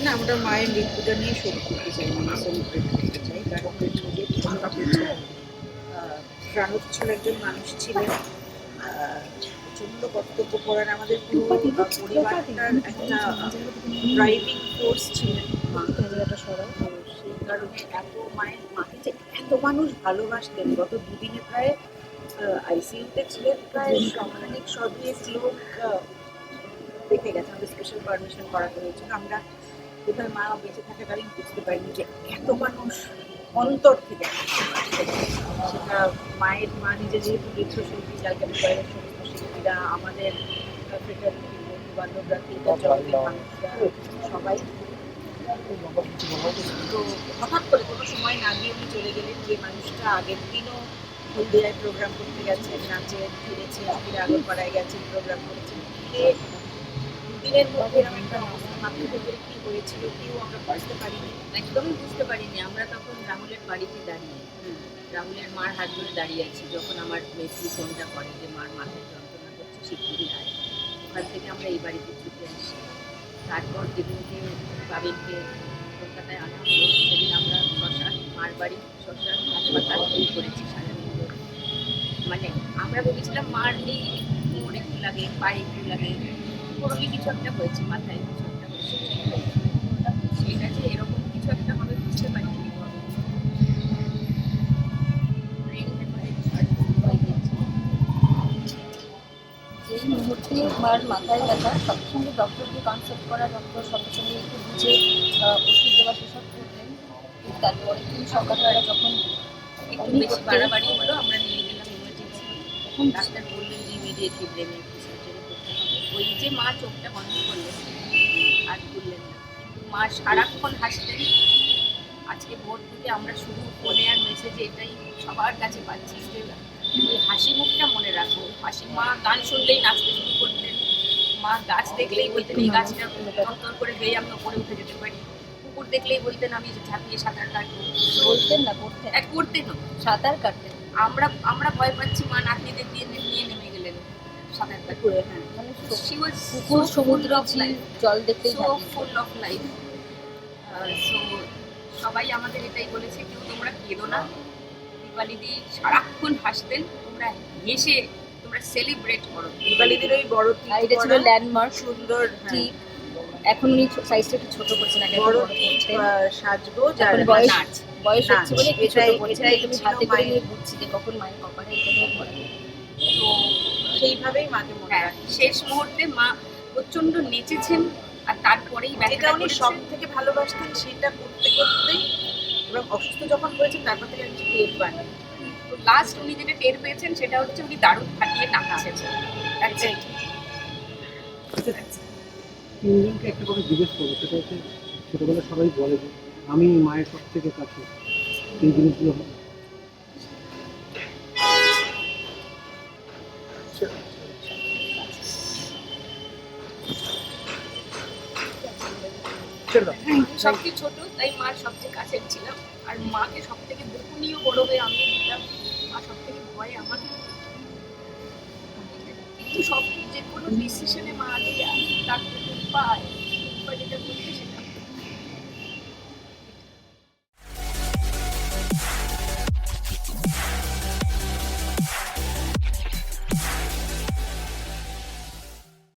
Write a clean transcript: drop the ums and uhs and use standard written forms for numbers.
না আমরা মায়ের মৃত্যুটা নিয়ে শোক করতে চাই, মানে সেলিব্রেট করতে চাই, কারণ প্রাণোচ্ছল একজন মানুষ ছিলেন, প্রচন্ড কর্তব্য করেন, আমাদের পুরো পরিবারটার একটা ড্রাইভিং ফোর্স ছিলেন মা। তো সেই কারণে মাকে যে এত মানুষ ভালোবাসতেন, গত দুদিনে প্রায় আইসিইউতে ছিলেন, প্রায় সংখ্যানিক সদীপ লোক দেখে গেছে। আমাদের স্পেশাল পারমিশন করাতে হয়েছিল, আমরা কোথায় মা বেঁচে থাকাকালীন বুঝতে পারিনি যে এত মানুষ অন্তর থেকে, সেটা মায়ের মা নিজে যেহেতু নৃত্যশিল্পী, ক্যালকাটা সমস্ত শিল্পীরা, আমাদের ফ্রেটার্নিটির বন্ধু বান্ধবরা, থিয়েটার জগতের মানুষরা সবাই। তো হঠাৎ করে কোনো সময় না দিয়ে উনি চলে গেলেন, যে মানুষটা আগের দিনও হলদিয়ায় প্রোগ্রাম করতে গেছেন, নাচে ফিরেছেন, ফিরে আগরপাড়ায় গেছেন, প্রোগ্রাম করেছেন, ফিরে দুদিনের মধ্যে এরকম একটা অবস্থা, মাথার ভেতরে কি হয়েছিল কেউ আমরা বুঝতে পারিনি, একদমই বুঝতে পারিনি। আমরা তখন রাহুলের বাড়িতে দাঁড়িয়ে, রাহুলের মার হাত ধরে দাঁড়িয়ে আছি, যখন আমার মেয়েটি ফোনটা করে যে মার মাথায় যন্ত্রণা করছে, শিগগিরই আয়। ওখান থেকে আমরা এই বাড়িতে ছুটে আসি। তারপর যেদিনকে বাবিনকে কলকাতায় আনা হলো, সেদিন আমরা শ্মশান, মার বাড়ি শ্মশান হাসপাতাল তৈরি করেছি সারাদিন। মানে আমরা ভেবেছিলাম মার এই কোমরে একটু লাগে, পায়ে একটু লাগে, কোনোই কিছু একটা হয়েছে, মাথায় কিছু একটা হয়েছে, সেটা যে এরকম কিছু একটা হবে বুঝতে পারিনি। যেই মুহূর্তে মার মাথায় ব্যথা, সঙ্গে সঙ্গে ডক্টরকে কনসাল্ট করা, ডক্টর সঙ্গে সঙ্গে একটু বুঝে ওষুধ দেওয়া সেসব করলেন। তারপরে দিন সকালবেলা যখন একটু বেশি বাড়াবাড়ি হলো, আমরা নিয়ে গেলাম ইমার্জেন্সি। তখন ডাক্তার বললেন যে ইমিডিয়েটলি ব্রেনে সার্জারি করতে হবে। ওই যে মা চোখটা বন্ধ করলেন আর খুললেন না, কিন্তু মা সারাক্ষণ হাসতেন। আজকে ভোর থেকে আমরা শুধু ফোনে আর মেসেজে এটাই সবার কাছে পাচ্ছি যে ওই হাসি মুখটা মনে রাখো। হাসি, মা গান শুনলেই নাচতে শুরু করতেন, মা গাছ দেখলেই বলতেন এই গাছটা তর করে বেয়ে আমি ওপরে উঠে যেতে পারি, কুকুর দেখলেই বলতেন আমি ঝাঁপিয়ে সাঁতার কাটবো। বলতেন না, করতেন, করতেন সাঁতার কাটতেন। আমরা আমরা ভয় পাচ্ছি, মা নাতনিদের দিয়ে নিয়ে নেমে গেলেন সাঁতার কাটতে। হ্যাঁ, মানে she was পুকুর, so সমুদ্র, full of ঝিল, life, জল দেখতেই so full of life. So সবাই আমাদের এটাই বলেছে, কেউ তোমরা কেঁদো না। দীপালিদি সারাক্ষণ হাসতেন, তোমরা হেসে তোমরা সেলিব্রেট করো। দীপালিদির ওই বড় এটা ছিল ল্যান্ডমার্ক, সুন্দর ঠিক। এখন উনি সাইজটা একটু ছোট করছেন, আগে বড় করতেন। সাজবো, এখন বয়স হচ্ছে বলে একটু ছোট করেছেন। এটাই তুমি ছিল হাতে করে মায়ের। নিয়ে বুঝছি যে কখন মায়ের কপালে এটা নিয়ে পড়ে। তো সেইভাবেই মাকে মনে হ্যাঁ, রাখি। শেষ মুহূর্তে মা প্রচন্ড নেচেছেন, আর তারপরেই যেটা উনি সব থেকে ভালোবাসতেন সেটা করতে করতেই, এবং অসুস্থ যখন হয়েছেন তারপর থেকে আমি টের পান। লাস্ট উনি যেটা টের পেয়েছেন সেটা হচ্ছে উনি দারুণ ফাটিয়ে নাচছেন। তিনজনকে একটা কথা জিজ্ঞেস করবো, সেটা হচ্ছে ছোটবেলায় সবাই বলে যে আমি মায়ের সব থেকে কাছে, এই জিনিসগুলো সবচেয়ে ছোট, তাই মার সবচেয়ে কাছের ছিলাম, আর মাকে সব থেকে গোপনীয় বড় হয়ে আমি দিতাম। মা সব থেকে ভয় আমাকে, কিন্তু সব যে কোনো ডিসিশনে মা আগে ডাক্তার পায়, যেটা বলতে